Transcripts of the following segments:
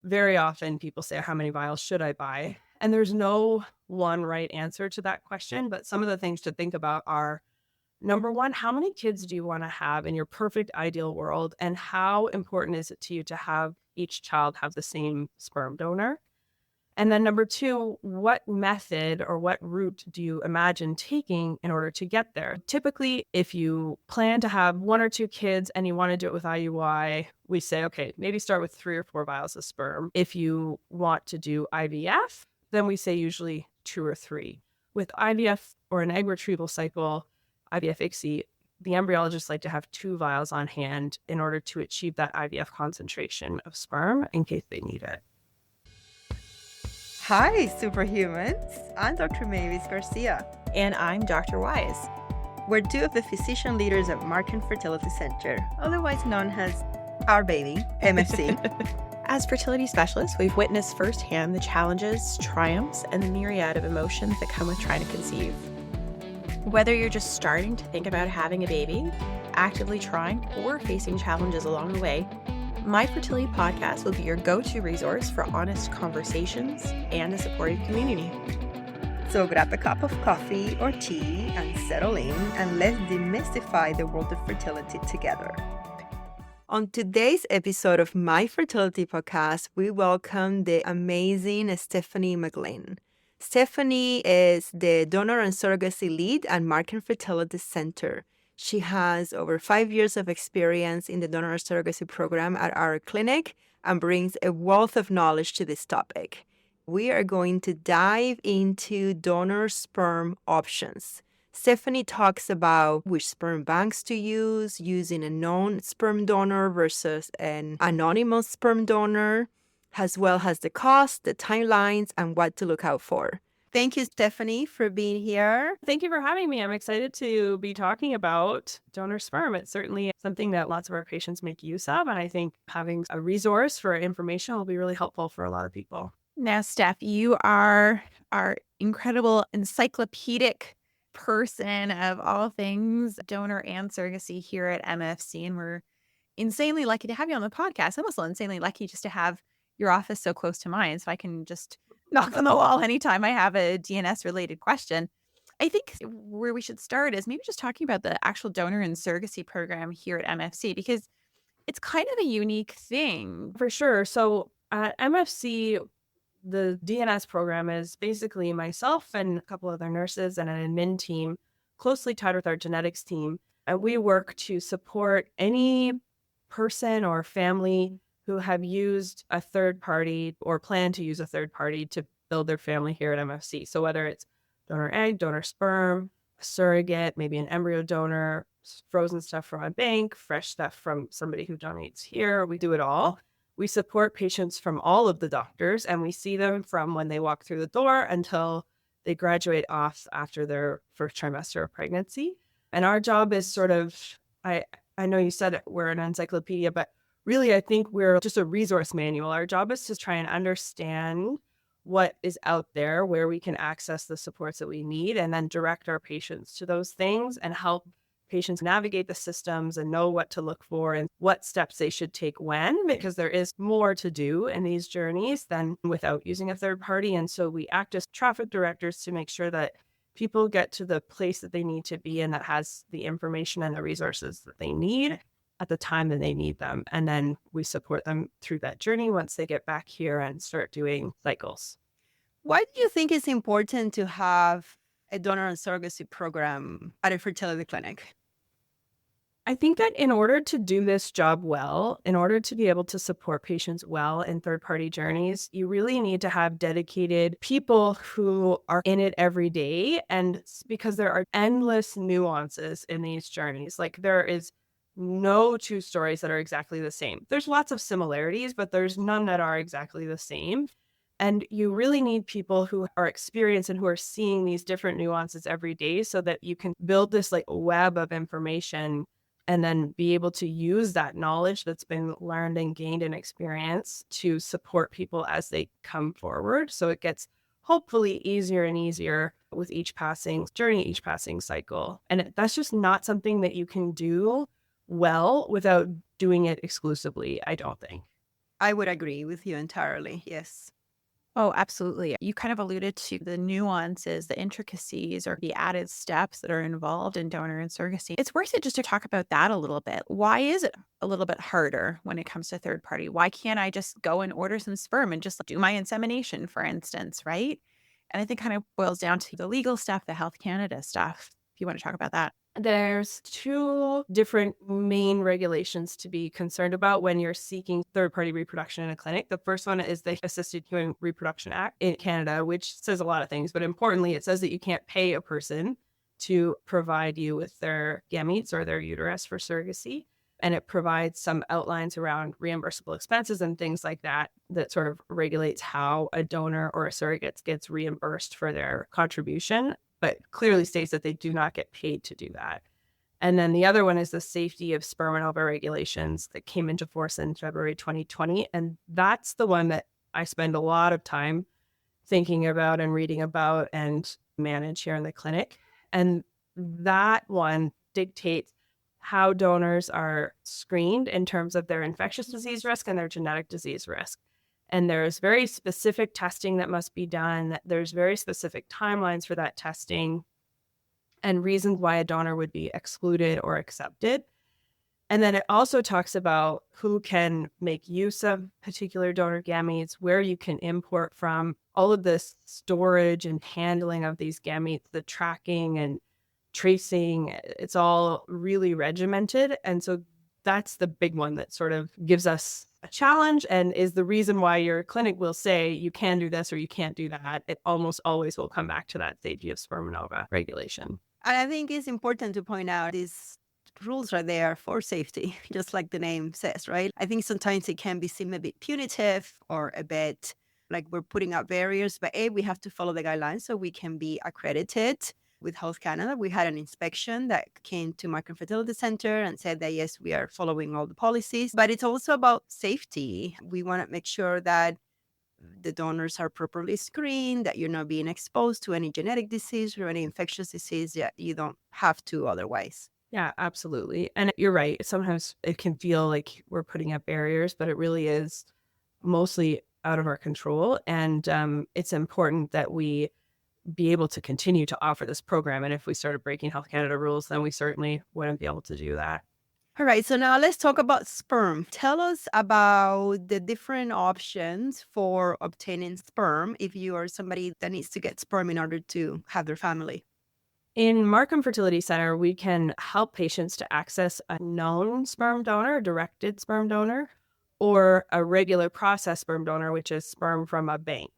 very often people say, how many vials should I buy? And there's no one right answer to that question. But some of the things to think about are, number one, how many kids do you want to have in your perfect ideal world? And how important is it to you to have each child have the same sperm donor? And then number two, what method or what route do you imagine taking in order to get there? Typically, if you plan to have 1 or 2 kids and you want to do it with IUI, we say, okay, maybe start with 3 or 4 vials of sperm. If you want to do IVF, then we say usually 2 or 3. With IVF or an egg retrieval cycle, IVF ICSI, the embryologists like to have 2 vials on hand in order to achieve that IVF concentration of sperm in case they need it. Hi, superhumans. I'm Dr. Mavis Garcia. And I'm Dr. Wise. We're 2 of the physician leaders at Markham Fertility Centre, otherwise known as our baby, MFC. As fertility specialists, we've witnessed firsthand the challenges, triumphs, and the myriad of emotions that come with trying to conceive. Whether you're just starting to think about having a baby, actively trying, or facing challenges along the way, My Fertility Podcast will be your go-to resource for honest conversations and a supportive community. So grab a cup of coffee or tea and settle in, and let's demystify the world of fertility together. On today's episode of My Fertility Podcast, we welcome the amazing Stefanie McGlynn. Stefanie is the Donor and Surrogacy Lead at Markham Fertility Centre. She has over 5 years of experience in the Donor Surrogacy Program at our clinic and brings a wealth of knowledge to this topic. We are going to dive into donor sperm options. Stefanie talks about which sperm banks to use, using a known sperm donor versus an anonymous sperm donor, as well as the cost, the timelines, and what to look out for. Thank you, Stefanie, for being here. Thank you for having me. I'm excited to be talking about donor sperm. It's certainly something that lots of our patients make use of, and I think having a resource for information will be really helpful for a lot of people. Now, Steph, you are our incredible encyclopedic person of all things donor and surrogacy here at MFC, and we're insanely lucky to have you on the podcast. I'm also insanely lucky just to have your office so close to mine, so I can just knock on the wall anytime I have a DNS-related question. I think where we should start is maybe just talking about the actual donor and surrogacy program here at MFC, because it's kind of a unique thing. For sure. So at MFC, the DNS program is basically myself and a couple other nurses and an admin team closely tied with our genetics team. And we work to support any person or family who have used a third party or plan to use a third party to build their family here at MFC. So whether it's donor egg, donor sperm, surrogate, maybe an embryo donor, frozen stuff from a bank, fresh stuff from somebody who donates here, we do it all. We support patients from all of the doctors, and we see them from when they walk through the door until they graduate off after their first trimester of pregnancy. And our job is sort of, I know you said we're an encyclopedia, but really, I think we're just a resource manual. Our job is to try and understand what is out there, where we can access the supports that we need, and then direct our patients to those things and help patients navigate the systems and know what to look for and what steps they should take when, because there is more to do in these journeys than without using a third party. And so we act as traffic directors to make sure that people get to the place that they need to be and that has the information and the resources that they need at the time that they need them. And then we support them through that journey once they get back here and start doing cycles. Why do you think it's important to have a donor and surrogacy program at a fertility clinic? I think that in order to do this job well, in order to be able to support patients well in third-party journeys, you really need to have dedicated people who are in it every day. And because there are endless nuances in these journeys, like there is no 2 stories that are exactly the same. There's lots of similarities, but there's none that are exactly the same. And you really need people who are experienced and who are seeing these different nuances every day so that you can build this like web of information and then be able to use that knowledge that's been learned and gained in experience to support people as they come forward. So it gets hopefully easier and easier with each passing journey, each passing cycle. And that's just not something that you can do well without doing it exclusively, I don't think. I would agree with you entirely. Yes. Oh, absolutely. You kind of alluded to the nuances, the intricacies, or the added steps that are involved in donor and surrogacy. It's worth it just to talk about that a little bit. Why is it a little bit harder when it comes to third party? Why can't I just go and order some sperm and just do my insemination, for instance, right? And I think kind of boils down to the legal stuff, the Health Canada stuff, if you want to talk about that. There's two different main regulations to be concerned about when you're seeking third-party reproduction in a clinic. The first one is the Assisted Human Reproduction Act in Canada, which says a lot of things, but importantly, it says that you can't pay a person to provide you with their gametes or their uterus for surrogacy. And it provides some outlines around reimbursable expenses and things like that, that sort of regulates how a donor or a surrogate gets reimbursed for their contribution, but clearly states that they do not get paid to do that. And then the other one is the Safety of Sperm and Ova Regulations that came into force in February 2020. And that's the one that I spend a lot of time thinking about and reading about and manage here in the clinic. And that one dictates how donors are screened in terms of their infectious disease risk and their genetic disease risk. And there's very specific testing that must be done. There's very specific timelines for that testing and reasons why a donor would be excluded or accepted. And then it also talks about who can make use of particular donor gametes, where you can import from, all of the storage and handling of these gametes, the tracking and tracing. It's all really regimented. And so that's the big one that sort of gives us a challenge and is the reason why your clinic will say you can do this or you can't do that. It almost always will come back to that Safety of Sperm and Ova regulation. And I think it's important to point out these rules are there for safety, just like the name says, right? I think sometimes it can be seen a bit punitive or a bit like we're putting out barriers, but we have to follow the guidelines so we can be accredited with Health Canada. We had an inspection that came to Markham Fertility Centre and said that, yes, we are following all the policies, but it's also about safety. We want to make sure that the donors are properly screened, that you're not being exposed to any genetic disease or any infectious disease that you don't have to otherwise. Yeah, absolutely. And you're right. Sometimes it can feel like we're putting up barriers, but it really is mostly out of our control. And it's important that we be able to continue to offer this program. And if we started breaking Health Canada rules, then we certainly wouldn't be able to do that. All right, so now let's talk about sperm. Tell us about the different options for obtaining sperm if you are somebody that needs to get sperm in order to have their family. In Markham Fertility Centre, we can help patients to access a known sperm donor, directed sperm donor, or a regular process sperm donor, which is sperm from a bank.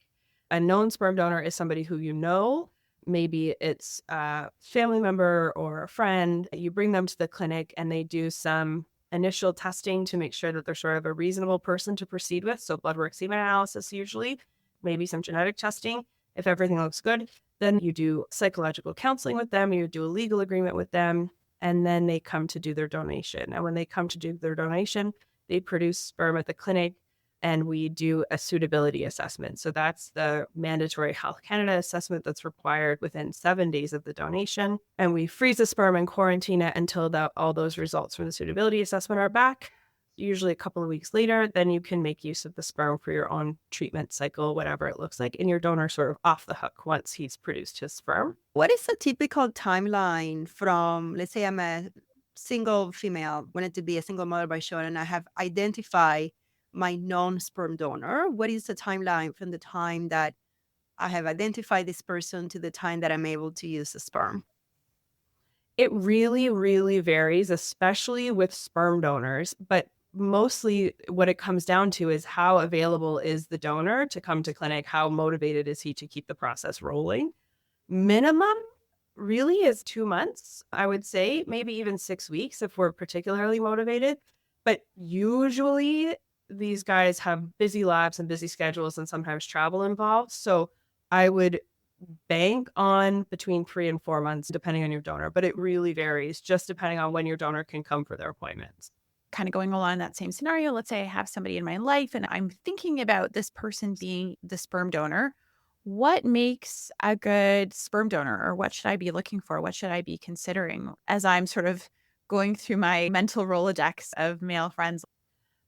A known sperm donor is somebody who you know. Maybe it's a family member or a friend. You bring them to the clinic and they do some initial testing to make sure that they're sort of a reasonable person to proceed with. So blood work, semen analysis usually, maybe some genetic testing. If everything looks good, then you do psychological counseling with them, you do a legal agreement with them, and then they come to do their donation. And when they come to do their donation, they produce sperm at the clinic and we do a suitability assessment. So that's the mandatory Health Canada assessment that's required within 7 days of the donation. And we freeze the sperm and quarantine it until all those results from the suitability assessment are back. Usually a couple of weeks later, then you can make use of the sperm for your own treatment cycle, whatever it looks like, and your donor sort of off the hook once he's produced his sperm. What is a typical timeline from, let's say I'm a single female, wanted to be a single mother by Sean, and I have identified my non-sperm donor? What is the timeline from the time that I have identified this person to the time that I'm able to use the sperm? It really, really varies, especially with sperm donors, but mostly what it comes down to is how available is the donor to come to clinic? How motivated is he to keep the process rolling? Minimum really is 2 months, I would say, maybe even 6 weeks if we're particularly motivated. But usually these guys have busy labs and busy schedules and sometimes travel involved. So I would bank on between 3 and 4 months, depending on your donor, but it really varies just depending on when your donor can come for their appointments. Kind of going along that same scenario, let's say I have somebody in my life and I'm thinking about this person being the sperm donor. What makes a good sperm donor, or what should I be looking for? What should I be considering as I'm sort of going through my mental Rolodex of male friends?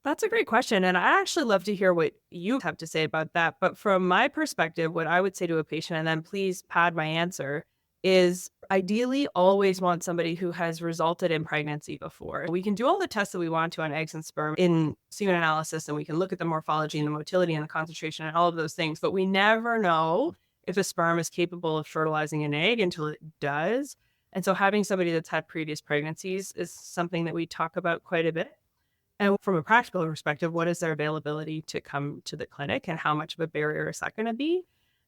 That's a great question. And I actually love to hear what you have to say about that. But from my perspective, what I would say to a patient, and then please pad my answer, is ideally always want somebody who has resulted in pregnancy before. We can do all the tests that we want to on eggs and sperm in semen analysis, and we can look at the morphology and the motility and the concentration and all of those things. But we never know if a sperm is capable of fertilizing an egg until it does. And so having somebody that's had previous pregnancies is something that we talk about quite a bit. And from a practical perspective, what is their availability to come to the clinic and how much of a barrier is that going to be?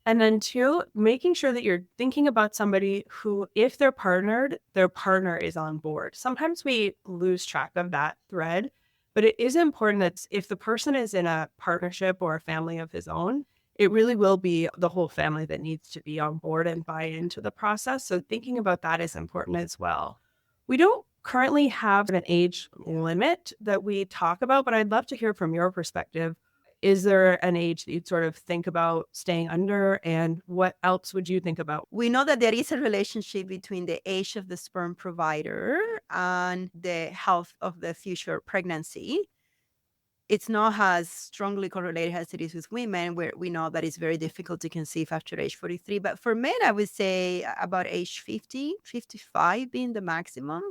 And then two, making sure that you're thinking about somebody who, if they're partnered, their partner is on board. Sometimes we lose track of that thread, but it is important that if the person is in a partnership or a family of his own, it really will be the whole family that needs to be on board and buy into the process. So thinking about that is important as well. We don't currently have an age limit that we talk about, but I'd love to hear from your perspective. Is there an age that you'd sort of think about staying under, and what else would you think about? We know that there is a relationship between the age of the sperm provider and the health of the future pregnancy. It's not as strongly correlated as it is with women, where we know that it's very difficult to conceive after age 43. But for men, I would say about age 50, 55 being the maximum.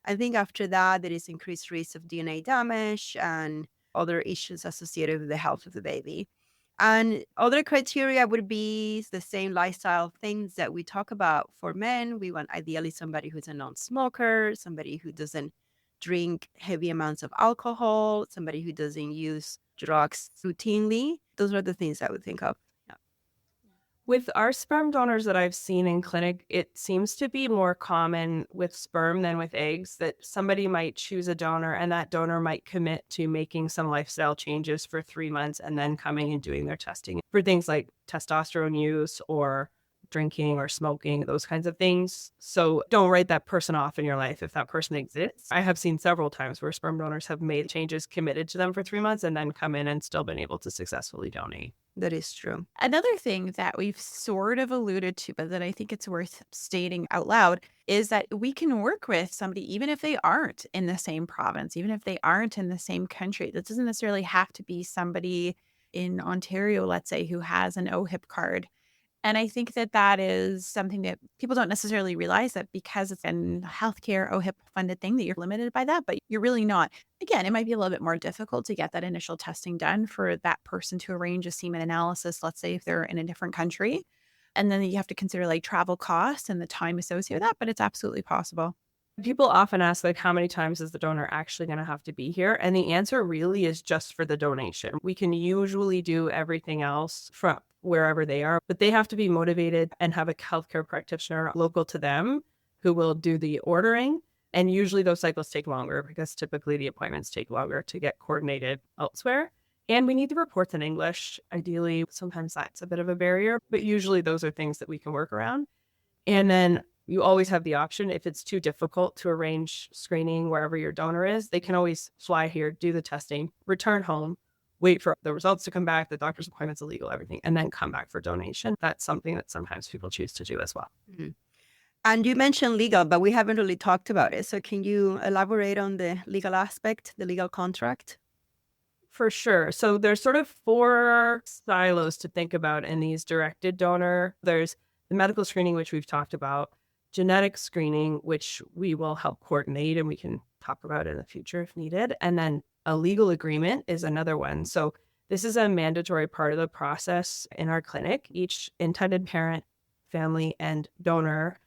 I think after that, there is increased risk of DNA damage and other issues associated with the health of the baby. And other criteria would be the same lifestyle things that we talk about for men. We want ideally somebody who's a non-smoker, somebody who doesn't drink heavy amounts of alcohol, somebody who doesn't use drugs routinely. Those are the things I would think of. With our sperm donors that I've seen in clinic, it seems to be more common with sperm than with eggs, that somebody might choose a donor and that donor might commit to making some lifestyle changes for 3 months and then coming and doing their testing for things like testosterone use or drinking or smoking, those kinds of things. So don't write that person off in your life if that person exists. I have seen several times where sperm donors have made changes, committed to them for 3 months, and then come in and still been able to successfully donate. That is true. Another thing that we've sort of alluded to, but that I think it's worth stating out loud, is that we can work with somebody even if they aren't in the same province, even if they aren't in the same country. That doesn't necessarily have to be somebody in Ontario, let's say, who has an OHIP card. And I think that that is something that people don't necessarily realize, that because it's a healthcare OHIP funded thing that you're limited by that, but you're really not. Again, it might be a little bit more difficult to get that initial testing done for that person to arrange a semen analysis, let's say if they're in a different country. And then you have to consider like travel costs and the time associated with that, but it's absolutely possible. People often ask, like, how many times is the donor actually going to have to be here? And the answer really is just for the donation. We can usually do everything else from wherever they are, but they have to be motivated and have a healthcare practitioner local to them who will do the ordering. And usually those cycles take longer because typically the appointments take longer to get coordinated elsewhere. And we need the reports in English. Ideally, sometimes that's a bit of a barrier, but usually those are things that we can work around. And then you always have the option, if it's too difficult to arrange screening wherever your donor is, they can always fly here, do the testing, return home, wait for the results to come back, the doctor's appointment's illegal, everything, and then come back for donation. That's something that sometimes people choose to do as well. Mm-hmm. And you mentioned legal, but we haven't really talked about it. So can you elaborate on the legal aspect, the legal contract? For sure. So there's sort of 4 silos to think about in these directed donor. There's the medical screening, which we've talked about, genetic screening, which we will help coordinate and we can talk about in the future if needed. And then a legal agreement is another one. So this is a mandatory part of the process in our clinic. Each intended parent, family, and donor,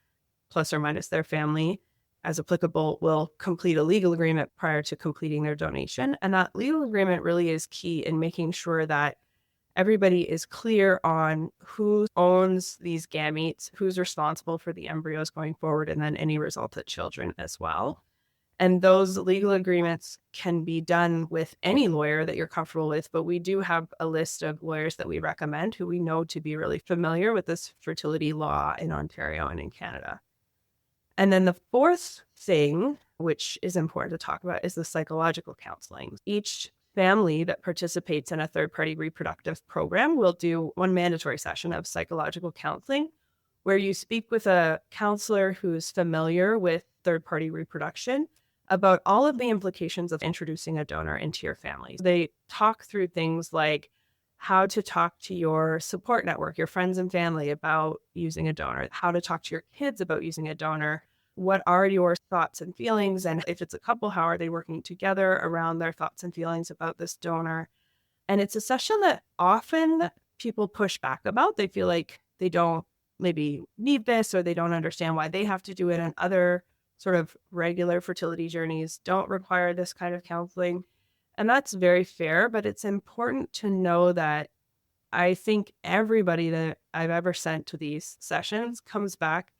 plus or minus their family, as applicable, will complete a legal agreement prior to completing their donation. And that legal agreement really is key in making sure that everybody is clear on who owns these gametes, who's responsible for the embryos going forward, and then any resultant children as well. And those legal agreements can be done with any lawyer that you're comfortable with, but we do have a list of lawyers that we recommend who we know to be really familiar with this fertility law in Ontario and in Canada. And then the 4th thing, which is important to talk about, is the psychological counseling. Each family that participates in a third-party reproductive program will do 1 mandatory session of psychological counseling where you speak with a counselor who's familiar with third-party reproduction, about all of the implications of introducing a donor into your family. They talk through things like how to talk to your support network, your friends and family about using a donor, how to talk to your kids about using a donor, what are your thoughts and feelings, and if it's a couple, how are they working together around their thoughts and feelings about this donor. And it's a session that often people push back about. They feel like they don't maybe need this, or they don't understand why they have to do it, and other sort of regular fertility journeys don't require this kind of counseling. And that's very fair, but it's important to know that I think everybody that I've ever sent to these sessions comes back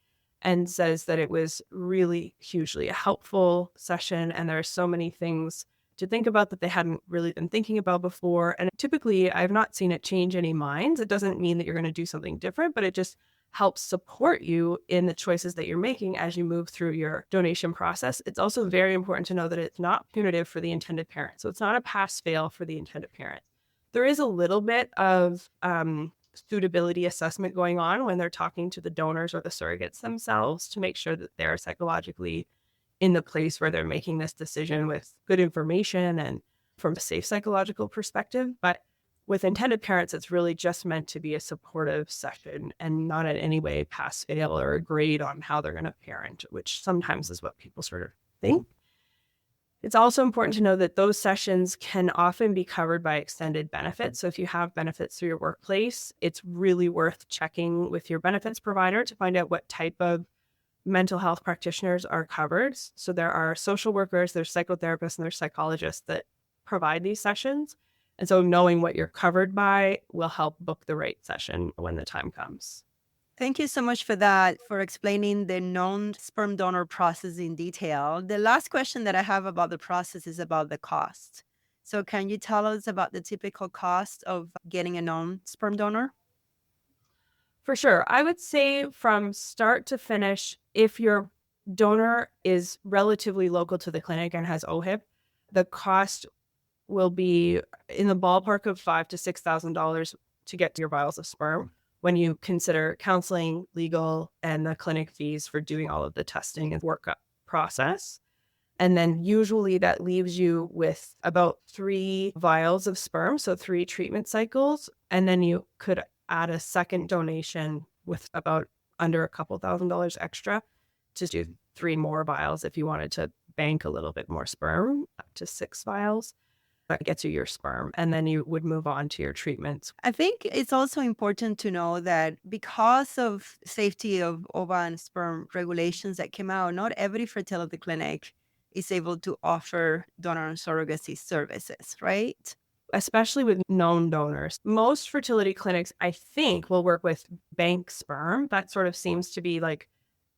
and says that it was really hugely a helpful session. And there are so many things to think about that they hadn't really been thinking about before. And typically, I've not seen it change any minds. It doesn't mean that you're going to do something different, but it just helps support you in the choices that you're making as you move through your donation process. It's also very important to know that it's not punitive for the intended parent. So it's not a pass-fail for the intended parent. There is a little bit of suitability assessment going on when they're talking to the donors or the surrogates themselves to make sure that they're psychologically in the place where they're making this decision with good information and from a safe psychological perspective. But with intended parents, it's really just meant to be a supportive session and not in any way pass fail or a grade on how they're going to parent, which sometimes is what people sort of think. It's also important to know that those sessions can often be covered by extended benefits. So if you have benefits through your workplace, it's really worth checking with your benefits provider to find out what type of mental health practitioners are covered. So there are social workers, there's psychotherapists, and there's psychologists that provide these sessions. And so knowing what you're covered by will help book the right session when the time comes. Thank you so much for that, for explaining the non-sperm donor process in detail. The last question that I have about the process is about the cost. So can you tell us about the typical cost of getting a non-sperm donor? For sure. I would say from start to finish, if your donor is relatively local to the clinic and has OHIP, the cost will be in the ballpark of $5,000 to $6,000 to get your vials of sperm when you consider counseling, legal, and the clinic fees for doing all of the testing and workup process. And then usually that leaves you with about 3 vials of sperm, so 3 treatment cycles. And then you could add a second donation with about under a couple $1,000s extra to do 3 more vials if you wanted to bank a little bit more sperm, up to 6 vials. That gets you your sperm, and then you would move on to your treatments. I think it's also important to know that because of safety of ova and sperm regulations that came out, not every fertility clinic is able to offer donor and surrogacy services, right? Especially with known donors. Most fertility clinics, I think, will work with bank sperm. That sort of seems to be like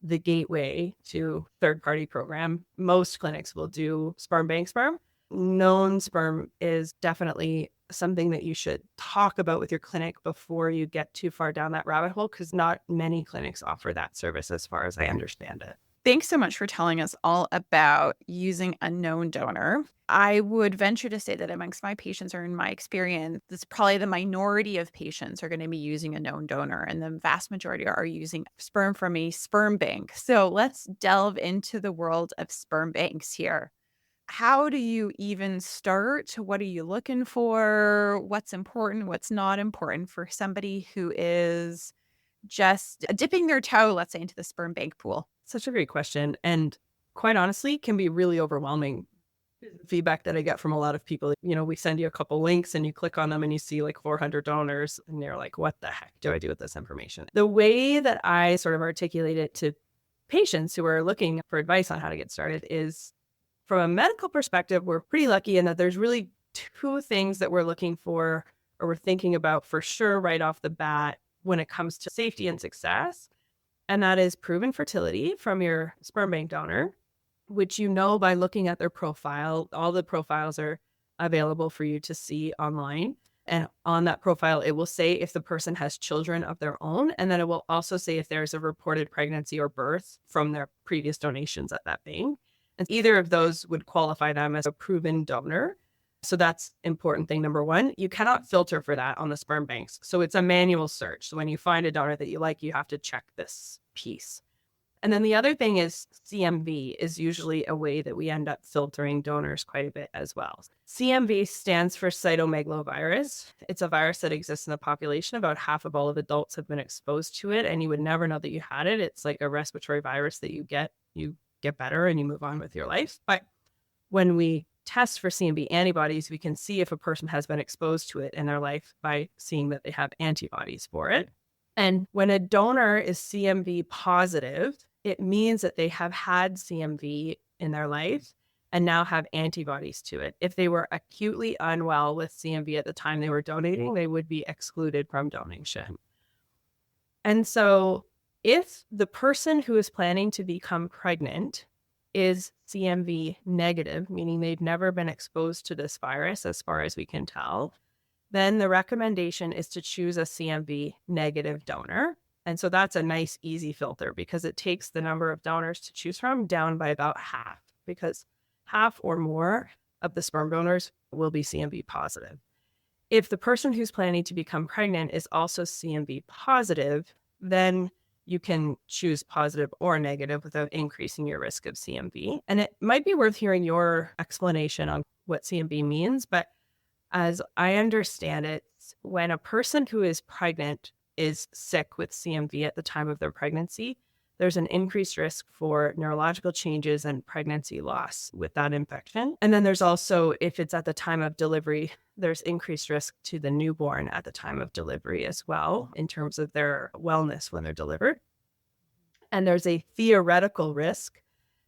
the gateway to third-party program. Most clinics will do sperm bank sperm. Known sperm is definitely something that you should talk about with your clinic before you get too far down that rabbit hole, because not many clinics offer that service as far as I understand it. Thanks so much for telling us all about using a known donor. I would venture to say that amongst my patients, or in my experience, it's probably the minority of patients are going to be using a known donor, and the vast majority are using sperm from a sperm bank. So let's delve into the world of sperm banks here. How do you even start? What are you looking for? What's important? What's not important for somebody who is just dipping their toe, let's say, into the sperm bank pool? Such a great question. And quite honestly, can be really overwhelming. Feedback that I get from a lot of people, we send you a couple links and you click on them and you see like 400 donors and you're like, what the heck do I do with this information? The way that I sort of articulate it to patients who are looking for advice on how to get started is, from a medical perspective, we're pretty lucky in that there's really 2 things that we're looking for or we're thinking about for sure right off the bat when it comes to safety and success. And that is proven fertility from your sperm bank donor, which you know by looking at their profile. All the profiles are available for you to see online. And on that profile, it will say if the person has children of their own. And then it will also say if there's a reported pregnancy or birth from their previous donations at that bank. And either of those would qualify them as a proven donor. So that's important thing number 1. You cannot filter for that on the sperm banks. So it's a manual search. So when you find a donor that you like, you have to check this piece. And then the other thing is CMV is usually a way that we end up filtering donors quite a bit as well. CMV stands for cytomegalovirus. It's a virus that exists in the population. About half of all of adults have been exposed to it, and you would never know that you had it. It's like a respiratory virus that you get better and you move on with your life. But when we test for CMV antibodies, we can see if a person has been exposed to it in their life by seeing that they have antibodies for it. And when a donor is CMV positive, it means that they have had CMV in their life and now have antibodies to it. If they were acutely unwell with CMV at the time they were donating, they would be excluded from donation. And so if the person who is planning to become pregnant is CMV negative, meaning they've never been exposed to this virus as far as we can tell, then the recommendation is to choose a CMV negative donor. And so that's a nice, easy filter because it takes the number of donors to choose from down by about half, because half or more of the sperm donors will be CMV positive. If the person who's planning to become pregnant is also CMV positive, then you can choose positive or negative without increasing your risk of CMV. And it might be worth hearing your explanation on what CMV means, but as I understand it, when a person who is pregnant is sick with CMV at the time of their pregnancy, there's an increased risk for neurological changes and pregnancy loss with that infection. And then there's also, if it's at the time of delivery, there's increased risk to the newborn at the time of delivery as well, in terms of their wellness when they're delivered. And there's a theoretical risk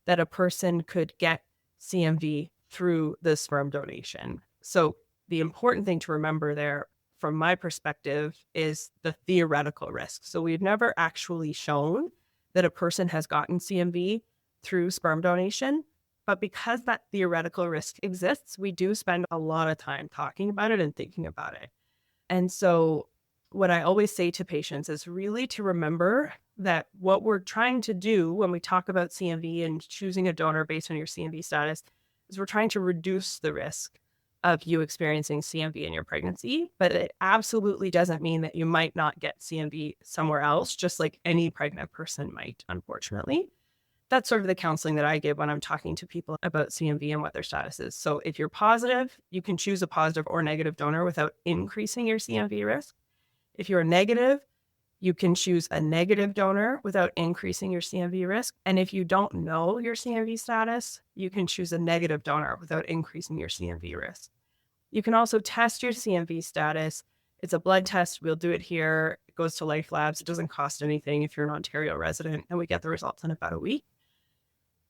that a person could get CMV through the sperm donation. So the important thing to remember there, from my perspective, is the theoretical risk. So we've never actually shown that a person has gotten CMV through sperm donation, but because that theoretical risk exists, we do spend a lot of time talking about it and thinking about it. And so what I always say to patients is really to remember that what we're trying to do when we talk about CMV and choosing a donor based on your CMV status is we're trying to reduce the risk of you experiencing CMV in your pregnancy, but it absolutely doesn't mean that you might not get CMV somewhere else, just like any pregnant person might, unfortunately. That's sort of the counseling that I give when I'm talking to people about CMV and what their status is. So if you're positive, you can choose a positive or negative donor without increasing your CMV risk. If you're negative, you can choose a negative donor without increasing your CMV risk. And if you don't know your CMV status, you can choose a negative donor without increasing your CMV risk. You can also test your CMV status. It's a blood test. We'll do it here. It goes to Life Labs. It doesn't cost anything if you're an Ontario resident, and we get the results in about a week.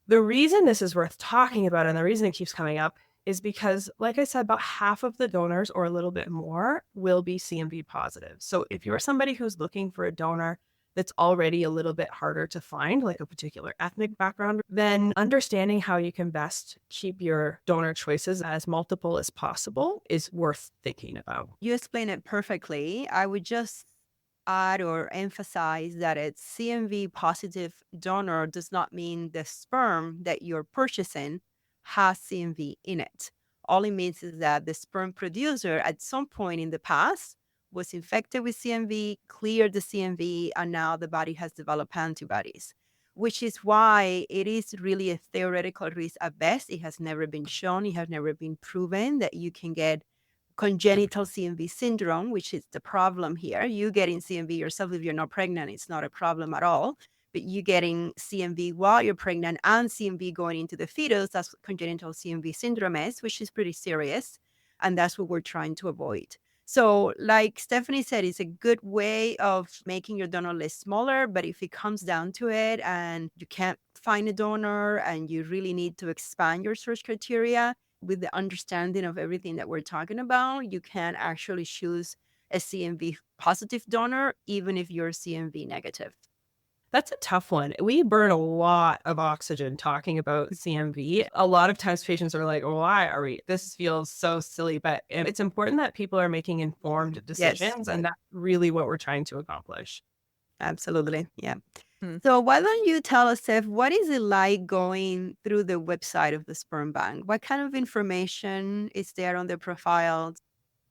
The reason this is worth talking about and the reason it keeps coming up is because, like I said, about half of the donors or a little bit more will be CMV positive. So if you're somebody who's looking for a donor that's already a little bit harder to find, like a particular ethnic background, then understanding how you can best keep your donor choices as multiple as possible is worth thinking about. You explain it perfectly. I would just add or emphasize that a CMV positive donor does not mean the sperm that you're purchasing has CMV in it. All it means is that the sperm producer at some point in the past was infected with CMV, cleared the CMV, and now the body has developed antibodies, which is why it is really a theoretical risk at best. It has never been shown, it has never been proven that you can get congenital CMV syndrome, which is the problem here. You getting CMV yourself if you're not pregnant, it's not a problem at all. But you getting CMV while you're pregnant and CMV going into the fetus, that's what congenital CMV syndrome is, which is pretty serious. And that's what we're trying to avoid. So like Stefanie said, it's a good way of making your donor list smaller. But if it comes down to it and you can't find a donor and you really need to expand your search criteria with the understanding of everything that we're talking about, you can actually choose a CMV positive donor, even if you're CMV negative. That's a tough one. We burn a lot of oxygen talking about CMV. A lot of times patients are like, why are we? This feels so silly, but it's important that people are making informed decisions. Yes. And that's really what we're trying to accomplish. Absolutely. Yeah. So why don't you tell us, Steph, what is it like going through the website of the sperm bank? What kind of information is there on the profiles?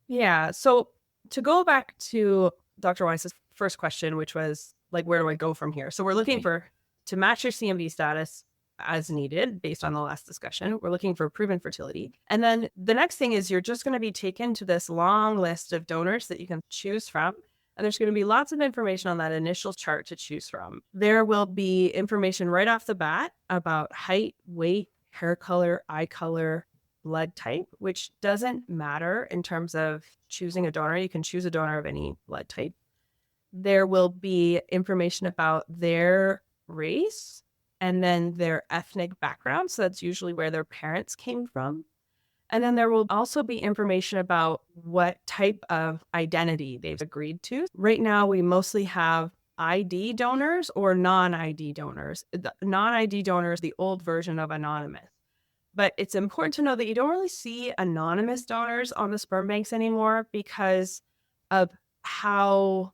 Yeah. So to go back to Dr. Weiss's first question, which was like, where do I go from here? So we're looking for to match your CMV status as needed based on the last discussion. We're looking for proven fertility. And then the next thing is you're just going to be taken to this long list of donors that you can choose from. And there's going to be lots of information on that initial chart to choose from. There will be information right off the bat about height, weight, hair color, eye color, blood type, which doesn't matter in terms of choosing a donor. You can choose a donor of any blood type. There will be information about their race and then their ethnic background. So that's usually where their parents came from. And then there will also be information about what type of identity they've agreed to. Right now, we mostly have ID donors or non-ID donors. The non-ID donor is the old version of anonymous. But it's important to know that you don't really see anonymous donors on the sperm banks anymore because of how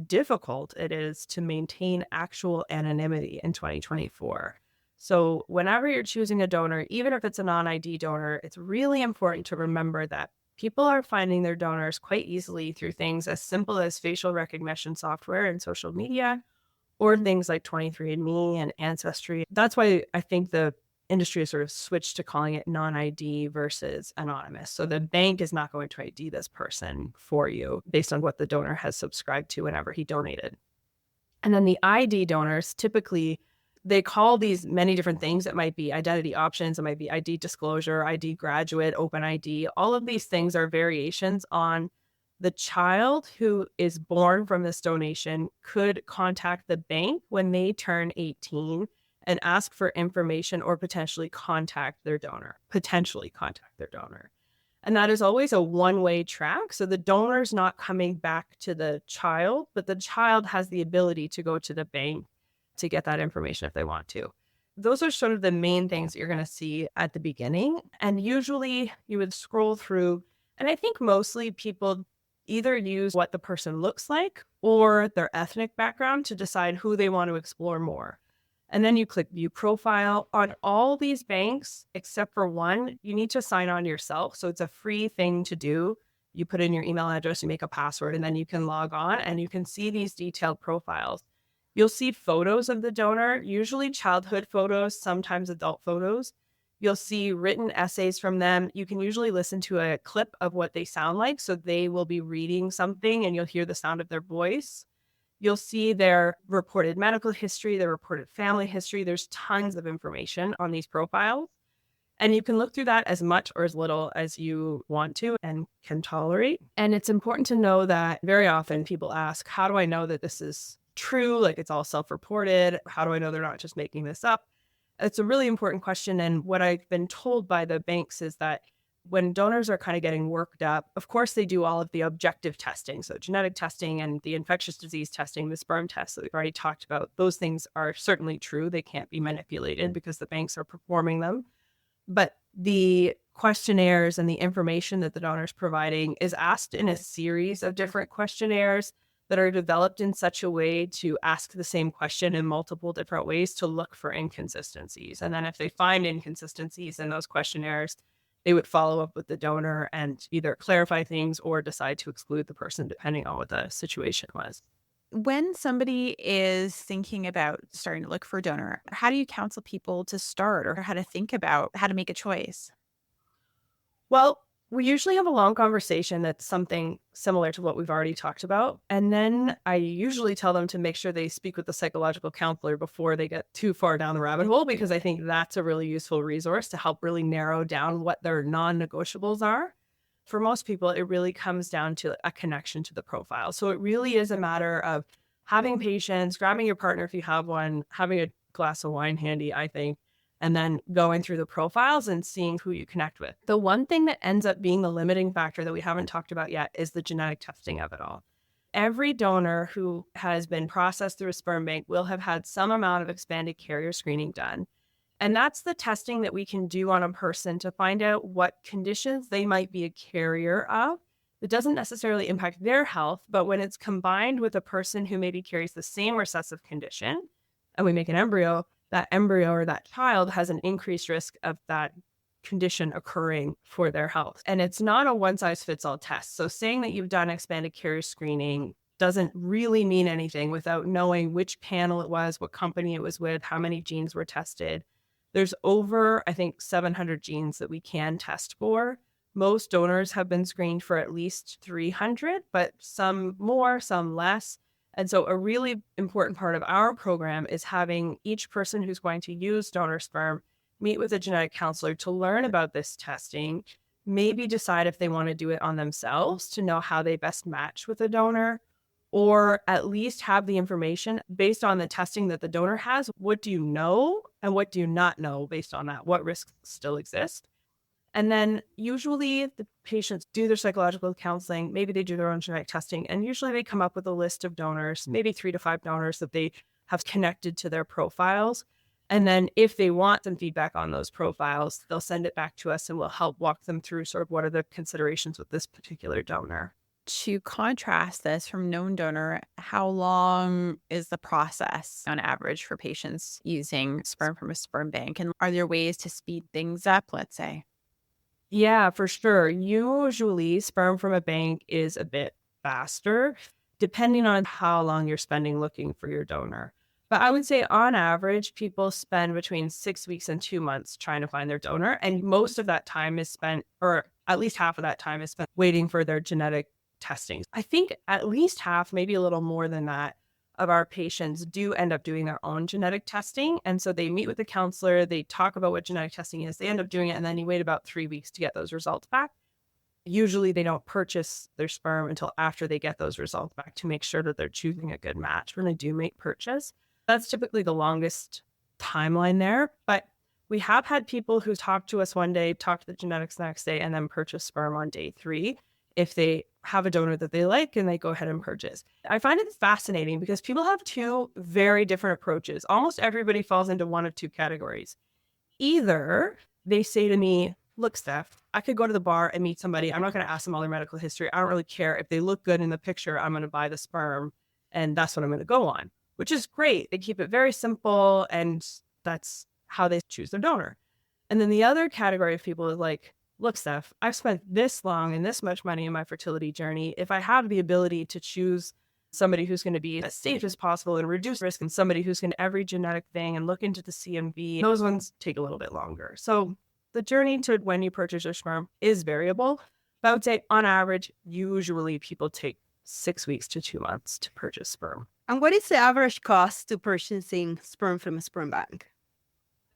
difficult it is to maintain actual anonymity in 2024. So whenever you're choosing a donor, even if it's a non-ID donor, it's really important to remember that people are finding their donors quite easily through things as simple as facial recognition software and social media, or things like 23andMe and Ancestry. That's why I think the industry has sort of switched to calling it non-ID versus anonymous. So the bank is not going to ID this person for you based on what the donor has subscribed to whenever he donated. And then the ID donors, typically, they call these many different things. It might be identity options, it might be ID disclosure, ID graduate, open ID. All of these things are variations on the child who is born from this donation could contact the bank when they turn 18 and ask for information or potentially contact their donor. And that is always a one-way track. So the donor's not coming back to the child, but the child has the ability to go to the bank to get that information if they want to. Those are sort of the main things that you're going to see at the beginning. And usually you would scroll through, and I think mostly people either use what the person looks like or their ethnic background to decide who they want to explore more. And then you click view profile. On all these banks, except for one, you need to sign on yourself. So it's a free thing to do. You put in your email address, you make a password, and then you can log on and you can see these detailed profiles. You'll see photos of the donor, usually childhood photos, sometimes adult photos. You'll see written essays from them. You can usually listen to a clip of what they sound like. So they will be reading something and you'll hear the sound of their voice. You'll see their reported medical history, their reported family history. There's tons of information on these profiles. And you can look through that as much or as little as you want to and can tolerate. And it's important to know that very often people ask, how do I know that this is true? Like it's all self-reported. How do I know they're not just making this up? It's a really important question. And what I've been told by the banks is that when donors are kind of getting worked up, of course, they do all of the objective testing. So genetic testing and the infectious disease testing, the sperm tests that we've already talked about, those things are certainly true. They can't be manipulated because the banks are performing them. But the questionnaires and the information that the donor is providing is asked in a series of different questionnaires that are developed in such a way to ask the same question in multiple different ways to look for inconsistencies. And then if they find inconsistencies in those questionnaires, they would follow up with the donor and either clarify things or decide to exclude the person depending on what the situation was. When somebody is thinking about starting to look for a donor, how do you counsel people to start or how to think about how to make a choice? Well, we usually have a long conversation that's something similar to what we've already talked about. And then I usually tell them to make sure they speak with the psychological counselor before they get too far down the rabbit hole, because I think that's a really useful resource to help really narrow down what their non-negotiables are. For most people, it really comes down to a connection to the profile. So it really is a matter of having patience, grabbing your partner if you have one, having a glass of wine handy, I think, and then going through the profiles and seeing who you connect with. The one thing that ends up being the limiting factor that we haven't talked about yet is the genetic testing of it all. Every donor who has been processed through a sperm bank will have had some amount of expanded carrier screening done. And that's the testing that we can do on a person to find out what conditions they might be a carrier of. It doesn't necessarily impact their health, but when it's combined with a person who maybe carries the same recessive condition, and we make an embryo, that embryo or that child has an increased risk of that condition occurring for their health. And it's not a one-size-fits-all test. So saying that you've done expanded carrier screening doesn't really mean anything without knowing which panel it was, what company it was with, how many genes were tested. There's over, I think, 700 genes that we can test for. Most donors have been screened for at least 300, but some more, some less. And so a really important part of our program is having each person who's going to use donor sperm meet with a genetic counselor to learn about this testing, maybe decide if they want to do it on themselves to know how they best match with a donor, or at least have the information based on the testing that the donor has. What do you know and what do you not know based on that? What risks still exist? And then usually the patients do their psychological counseling, maybe they do their own genetic testing, and usually they come up with a list of donors, maybe 3 to 5 donors that they have connected to their profiles. And then if they want some feedback on those profiles, they'll send it back to us and we'll help walk them through sort of what are the considerations with this particular donor. To contrast this from known donor, how long is the process on average for patients using sperm from a sperm bank? And are there ways to speed things up, let's say? Yeah, for sure. Usually sperm from a bank is a bit faster, depending on how long you're spending looking for your donor. But I would say on average, people spend between 6 weeks and 2 months trying to find their donor. And most of that time is spent, or at least half of that time is spent waiting for their genetic testing. I think at least half, maybe a little more than that, of our patients do end up doing their own genetic testing. And so they meet with the counselor, they talk about what genetic testing is, they end up doing it, and then you wait about 3 weeks to get those results back. Usually they don't purchase their sperm until after they get those results back to make sure that they're choosing a good match when they do make purchase. That's typically the longest timeline there. But we have had people who talk to us one day, talk to the genetics the next day, and then purchase sperm on day 3 if they have a donor that they like and they go ahead and purchase. I find it fascinating because people have 2 very different approaches. Almost everybody falls into one of 2 categories. Either they say to me, look, Steph, I could go to the bar and meet somebody. I'm not going to ask them all their medical history. I don't really care. If they look good in the picture, I'm going to buy the sperm and that's what I'm going to go on, which is great. They keep it very simple and that's how they choose their donor. And then the other category of people is like, look, Steph, I've spent this long and this much money in my fertility journey. If I have the ability to choose somebody who's going to be as safe as possible and reduce risk and somebody who's going to every genetic thing and look into the CMV, those ones take a little bit longer. So the journey to when you purchase your sperm is variable. But I would say on average, usually people take 6 weeks to 2 months to purchase sperm. And what is the average cost to purchasing sperm from a sperm bank?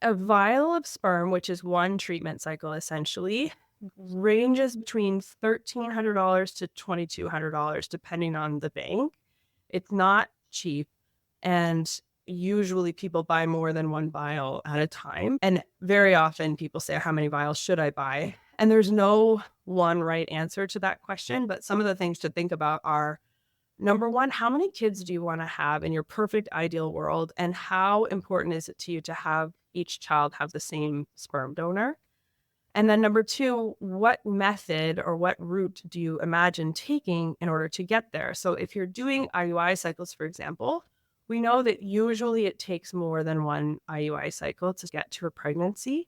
A vial of sperm, which is one treatment cycle essentially, ranges between $1,300 to $2,200 depending on the bank. It's not cheap, and usually people buy more than one vial at a time. And very often people say, how many vials should I buy? And there's no one right answer to that question, but some of the things to think about are, number one, how many kids do you want to have in your perfect ideal world? And how important is it to you to have each child have the same sperm donor? And then number two, what method or what route do you imagine taking in order to get there? So if you're doing IUI cycles, for example, we know that usually it takes more than one IUI cycle to get to a pregnancy.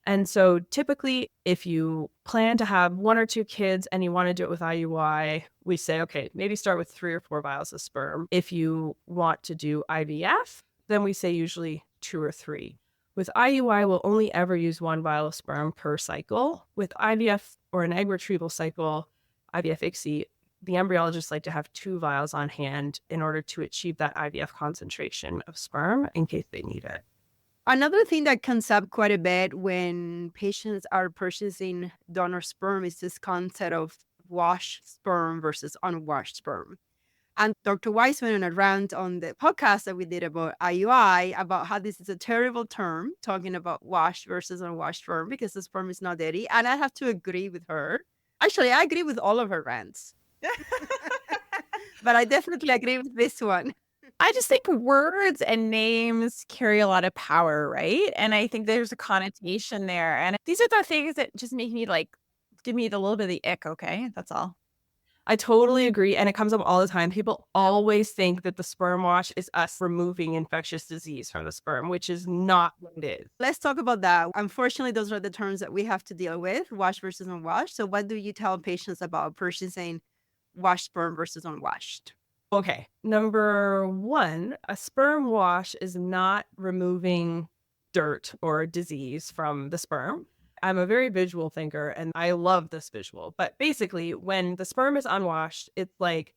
And so typically, if you plan to have 1 or 2 kids and you want to do it with IUI, we say, okay, maybe start with 3 or 4 vials of sperm. If you want to do IVF, then we say usually 2 or 3. With IUI, we'll only ever use 1 vial of sperm per cycle. With IVF or an egg retrieval cycle, IVF-ICSI, the embryologists like to have 2 vials on hand in order to achieve that IVF concentration of sperm in case they need it. Another thing that comes up quite a bit when patients are purchasing donor sperm is this concept of washed sperm versus unwashed sperm. And Dr. Weiss went on a rant on the podcast that we did about IUI about how this is a terrible term, talking about washed versus unwashed sperm because the sperm is not dirty. And I have to agree with her. Actually, I agree with all of her rants. But I definitely agree with this one. I just think words and names carry a lot of power, right? And I think there's a connotation there. And these are the things that just make me give me a little bit of the ick, okay? That's all. I totally agree. And it comes up all the time. People always think that the sperm wash is us removing infectious disease from the sperm, which is not what it is. Let's talk about that. Unfortunately, those are the terms that we have to deal with, washed versus unwashed. So what do you tell patients about purchasing washed sperm versus unwashed? Okay, number one, a sperm wash is not removing dirt or disease from the sperm. I'm a very visual thinker and I love this visual. But basically, when the sperm is unwashed, it's like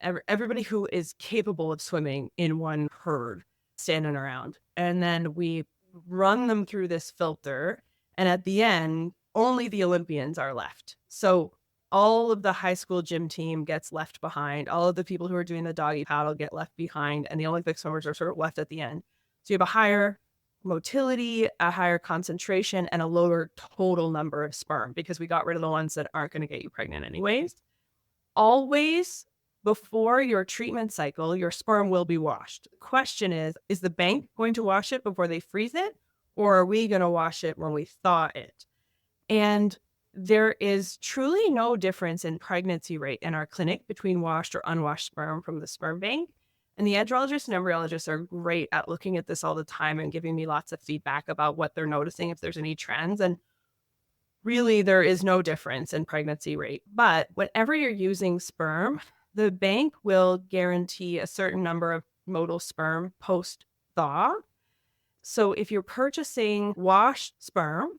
everybody who is capable of swimming in one herd standing around. And then we run them through this filter. And at the end, only the Olympians are left. So all of the high school gym team gets left behind. All of the people who are doing the doggy paddle get left behind. And the Olympic swimmers are sort of left at the end. So you have a higher motility, a higher concentration, and a lower total number of sperm because we got rid of the ones that aren't going to get you pregnant anyways. Always before your treatment cycle, your sperm will be washed. The question is the bank going to wash it before they freeze it? Or are we going to wash it when we thaw it? And there is truly no difference in pregnancy rate in our clinic between washed or unwashed sperm from the sperm bank. And the andrologists and embryologists are great at looking at this all the time and giving me lots of feedback about what they're noticing, if there's any trends. And really, there is no difference in pregnancy rate. But whenever you're using sperm, the bank will guarantee a certain number of motile sperm post-thaw. So if you're purchasing washed sperm,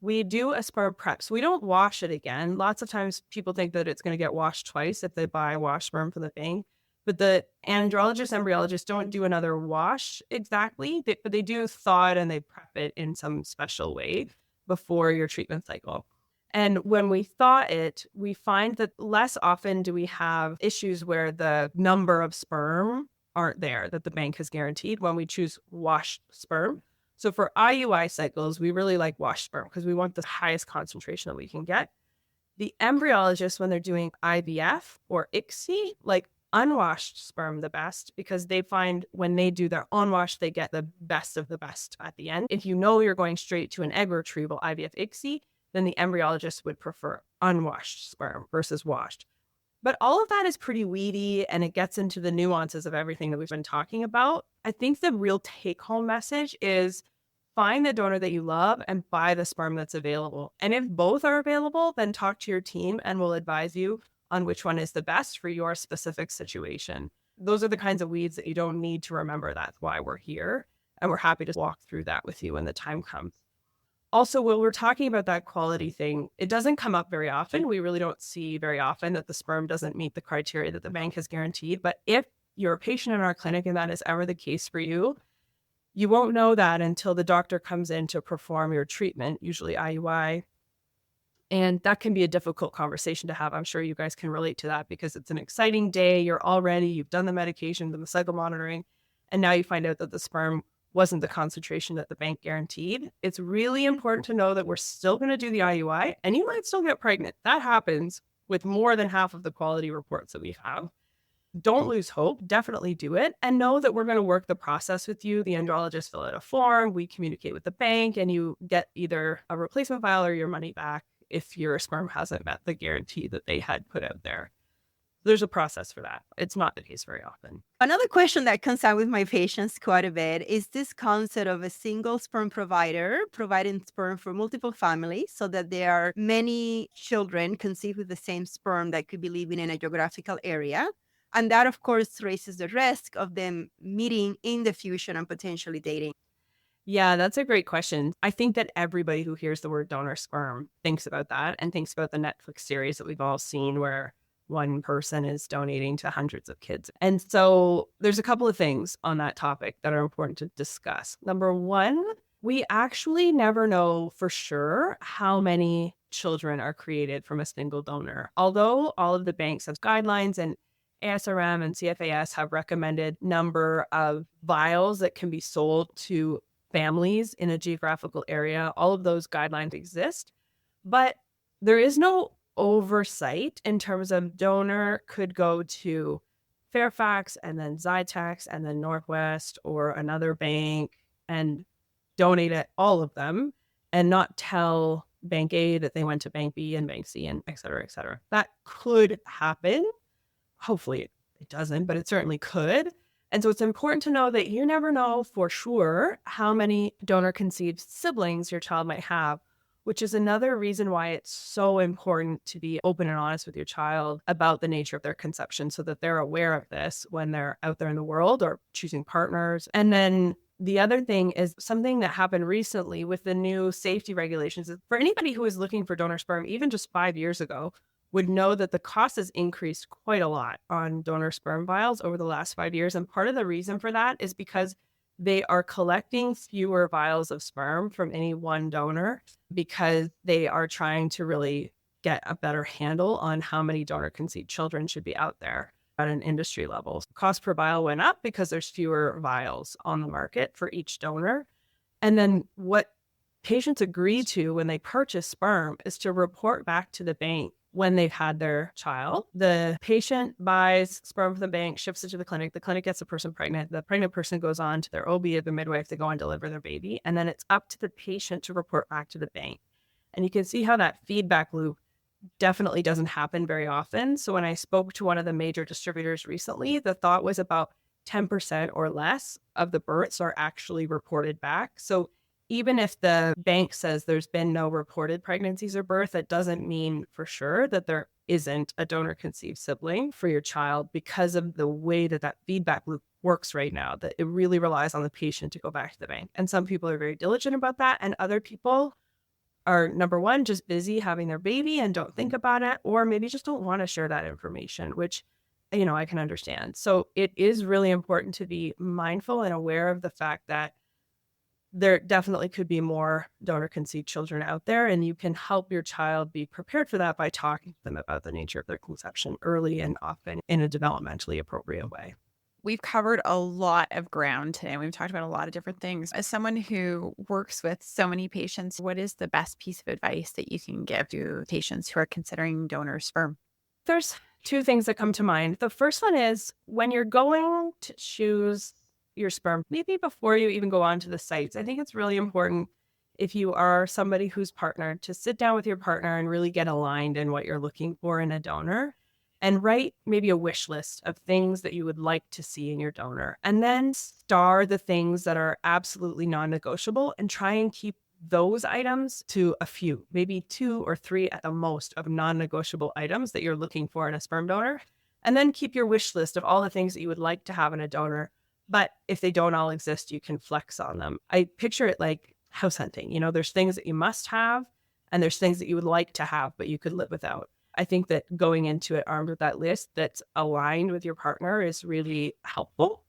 we do a sperm prep. So we don't wash it again. Lots of times people think that it's going to get washed twice if they buy washed sperm from the bank. But the andrologists, embryologists don't do another wash exactly, but they do thaw it and they prep it in some special way before your treatment cycle. And when we thaw it, we find that less often do we have issues where the number of sperm aren't there that the bank has guaranteed when we choose washed sperm. So for IUI cycles, we really like washed sperm because we want the highest concentration that we can get. The embryologists, when they're doing IVF or ICSI, like unwashed sperm the best because they find when they do their unwashed, they get the best of the best at the end. If you know you're going straight to an egg retrieval IVF ICSI, then the embryologist would prefer unwashed sperm versus washed. But all of that is pretty weedy and it gets into the nuances of everything that we've been talking about. I think the real take-home message is find the donor that you love and buy the sperm that's available. And if both are available, then talk to your team and we'll advise you on which one is the best for your specific situation. Those are the kinds of weeds that you don't need to remember. That's why we're here. And we're happy to walk through that with you when the time comes. Also, when we're talking about that quality thing, it doesn't come up very often. We really don't see very often that the sperm doesn't meet the criteria that the bank has guaranteed. But if you're a patient in our clinic and that is ever the case for you, you won't know that until the doctor comes in to perform your treatment, usually IUI. And that can be a difficult conversation to have. I'm sure you guys can relate to that because it's an exciting day. You're all ready. You've done the medication, the cycle monitoring, and now you find out that the sperm wasn't the concentration that the bank guaranteed. It's really important to know that we're still going to do the IUI and you might still get pregnant. That happens with more than half of the quality reports that we have. Don't lose hope. Definitely do it. And know that we're going to work the process with you. The andrologist fill out a form. We communicate with the bank and you get either a replacement file or your money back if your sperm hasn't met the guarantee that they had put out there. There's a process for that. It's not the case very often. Another question that comes out with my patients quite a bit is this concept of a single sperm provider providing sperm for multiple families so that there are many children conceived with the same sperm that could be living in a geographical area. And that, of course, raises the risk of them meeting in the future and potentially dating. Yeah, that's a great question. I think that everybody who hears the word donor sperm thinks about that and thinks about the Netflix series that we've all seen where one person is donating to hundreds of kids. And so there's a couple of things on that topic that are important to discuss. Number one, we actually never know for sure how many children are created from a single donor. Although all of the banks have guidelines and ASRM and CFAS have recommended number of vials that can be sold to families in a geographical area, all of those guidelines exist, but there is no oversight in terms of donor could go to Fairfax and then Zytex and then Northwest or another bank and donate at all of them and not tell Bank A that they went to Bank B and Bank C and et cetera, et cetera. That could happen. Hopefully it doesn't, but it certainly could. And so it's important to know that you never know for sure how many donor conceived siblings your child might have. which is another reason why it's so important to be open and honest with your child about the nature of their conception so that they're aware of this when they're out there in the world or choosing partners. And then the other thing is something that happened recently with the new safety regulations. For anybody who was looking for donor sperm, even just 5 years ago, would know that the cost has increased quite a lot on donor sperm vials over the last 5 years. And part of the reason for that is because they are collecting fewer vials of sperm from any one donor because they are trying to really get a better handle on how many donor-conceived children should be out there at an industry level. Cost per vial went up because there's fewer vials on the market for each donor. And then what patients agree to when they purchase sperm is to report back to the bank when they've had their child. The patient buys sperm from the bank, ships it to the clinic gets the person pregnant, the pregnant person goes on to their OB or the midwife to go and deliver their baby, and then it's up to the patient to report back to the bank. And you can see how that feedback loop definitely doesn't happen very often. So when I spoke to one of the major distributors recently, the thought was about 10% or less of the births are actually reported back. So even if the bank says there's been no reported pregnancies or birth, that doesn't mean for sure that there isn't a donor-conceived sibling for your child because of the way that that feedback loop works right now, that it really relies on the patient to go back to the bank. And some people are very diligent about that, and other people are, number one, just busy having their baby and don't think about it, or maybe just don't want to share that information, which, I can understand. So it is really important to be mindful and aware of the fact that there definitely could be more donor-conceived children out there, and you can help your child be prepared for that by talking to them about the nature of their conception early and often in a developmentally appropriate way. We've covered a lot of ground today. We've talked about a lot of different things. As someone who works with so many patients, what is the best piece of advice that you can give to patients who are considering donor sperm? There's two things that come to mind. The first one is when you're going to choose your sperm, maybe before you even go on to the sites, I think it's really important, if you are somebody who's partnered, to sit down with your partner and really get aligned in what you're looking for in a donor, and write maybe a wish list of things that you would like to see in your donor, and then star the things that are absolutely non-negotiable and try and keep those items to a few, maybe 2 or 3 at the most of non-negotiable items that you're looking for in a sperm donor. And then keep your wish list of all the things that you would like to have in a donor. But if they don't all exist, you can flex on them. I picture it like house hunting. There's things that you must have, and there's things that you would like to have, but you could live without. I think that going into it armed with that list that's aligned with your partner is really helpful.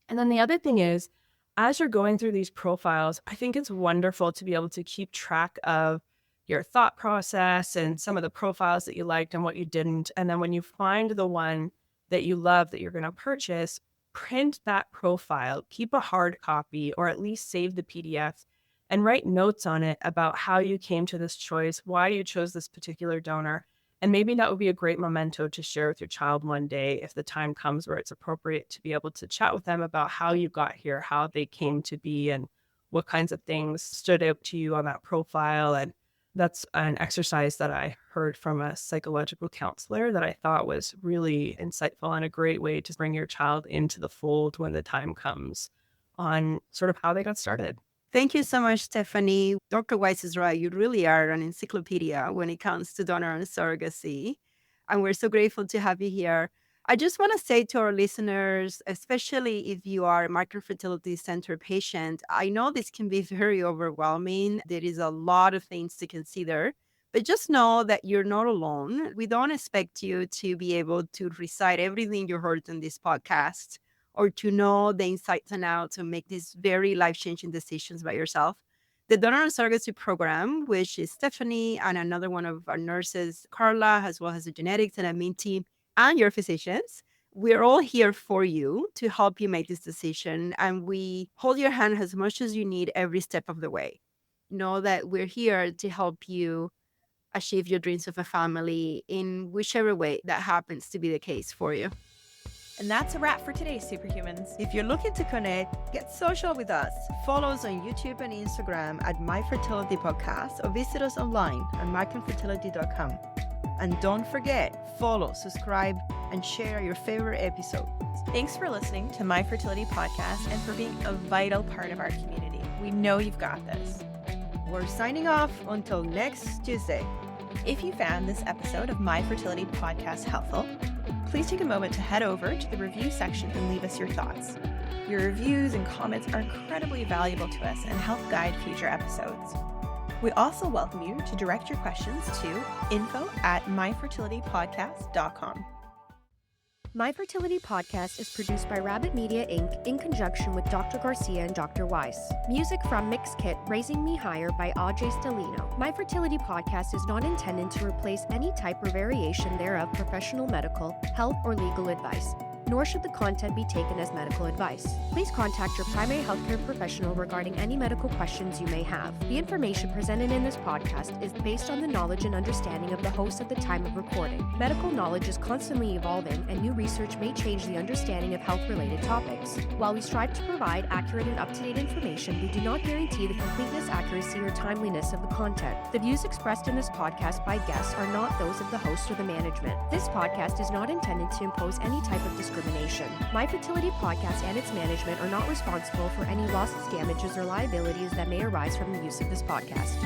And then the other thing is, as you're going through these profiles, I think it's wonderful to be able to keep track of your thought process and some of the profiles that you liked and what you didn't. And then when you find the one that you love that you're going to purchase, print that profile, keep a hard copy, or at least save the PDF and write notes on it about how you came to this choice, why you chose this particular donor. And maybe that would be a great memento to share with your child one day if the time comes where it's appropriate to be able to chat with them about how you got here, how they came to be, and what kinds of things stood out to you on that profile. And that's an exercise that I heard from a psychological counselor that I thought was really insightful and a great way to bring your child into the fold when the time comes on sort of how they got started. Thank you so much, Stefanie. Dr. Weiss is right. You really are an encyclopedia when it comes to donor and surrogacy. And we're so grateful to have you here. I just want to say to our listeners, especially if you are a Markham Fertility Centre patient, I know this can be very overwhelming. There is a lot of things to consider, but just know that you're not alone. We don't expect you to be able to recite everything you heard in this podcast or to know the insights and outs and make these very life-changing decisions by yourself. The Donor Surrogacy Program, which is Stefanie and another one of our nurses, Carla, as well as the genetics and admin team, and your physicians, we're all here for you to help you make this decision. And we hold your hand as much as you need every step of the way. Know that we're here to help you achieve your dreams of a family in whichever way that happens to be the case for you. And that's a wrap for today's Superhumans. If you're looking to connect, get social with us. Follow us on YouTube and Instagram at My Fertility Podcast or visit us online at markhamfertility.com. And don't forget, follow, subscribe, and share your favorite episodes. Thanks for listening to My Fertility Podcast and for being a vital part of our community. We know you've got this. We're signing off until next Tuesday. If you found this episode of My Fertility Podcast helpful, please take a moment to head over to the review section and leave us your thoughts. Your reviews and comments are incredibly valuable to us and help guide future episodes. We also welcome you to direct your questions to info@myfertilitypodcast.com. My Fertility Podcast is produced by Rabbit Media Inc. in conjunction with Dr. Garcia and Dr. Weiss. Music from Mix Kit Raising Me Higher by Ajay Stelino. My Fertility Podcast is not intended to replace any type or variation thereof professional medical, health, or legal advice, nor should the content be taken as medical advice. Please contact your primary healthcare professional regarding any medical questions you may have. The information presented in this podcast is based on the knowledge and understanding of the host at the time of recording. Medical knowledge is constantly evolving, and new research may change the understanding of health-related topics. While we strive to provide accurate and up-to-date information, we do not guarantee the completeness, accuracy, or timeliness of the content. The views expressed in this podcast by guests are not those of the host or the management. This podcast is not intended to impose any type of discrimination. My Fertility Podcast and its management are not responsible for any losses, damages, or liabilities that may arise from the use of this podcast.